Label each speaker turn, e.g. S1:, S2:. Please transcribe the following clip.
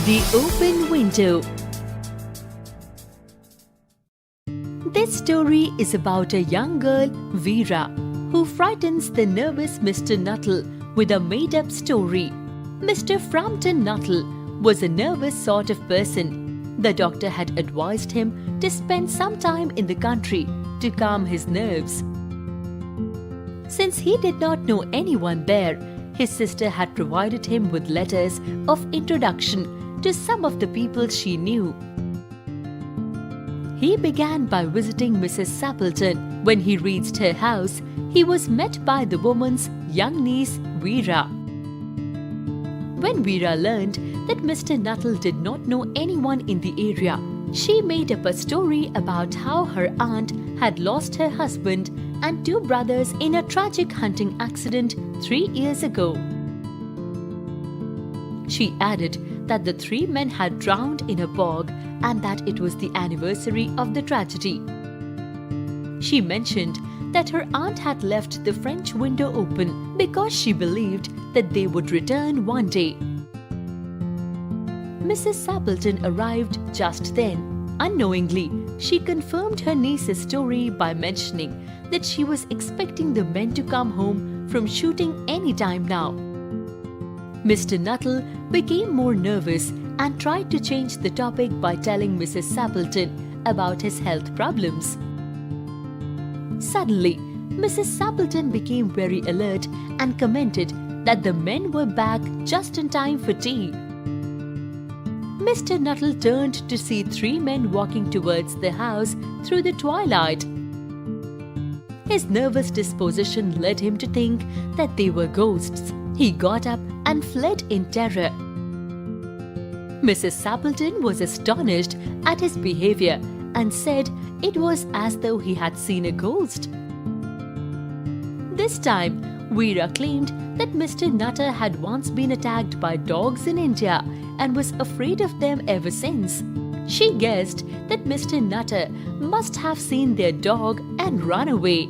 S1: The Open Window. This story is about a young girl, Veera, who frightens the nervous Mr. Nuttall with a made-up story. Mr. Frampton Nuttall was a nervous sort of person. The doctor had advised him to spend some time in the country to calm his nerves. Since he did not know anyone there, his sister had provided him with letters of introduction to some of the people she knew. He began by visiting Mrs. Sappleton. When he reached her house, he was met by the woman's young niece, Veera. When Veera learned that Mr. Nuttall did not know anyone in the area, she made up a story about how her aunt had lost her husband and two brothers in a tragic hunting accident 3 years ago. She added that the 3 men had drowned in a bog and that it was the anniversary of the tragedy. She mentioned that her aunt had left the French window open because she believed that they would return one day. Mrs. Sappleton arrived just then. Unknowingly, she confirmed her niece's story by mentioning that she was expecting the men to come home from shooting any time now. Mr. Nuttall became more nervous and tried to change the topic by telling Mrs. Sappleton about his health problems. Suddenly, Mrs. Sappleton became very alert and commented that the men were back just in time for tea. Mr. Nuttall turned to see 3 men walking towards the house through the twilight. His nervous disposition led him to think that they were ghosts. He got up and fled in terror. Mrs. Sappleton was astonished at his behavior and said it was as though he had seen a ghost. This time, Veera claimed that Mr. Nuttall had once been attacked by dogs in India and was afraid of them ever since. She guessed that Mr. Nuttall must have seen their dog and run away.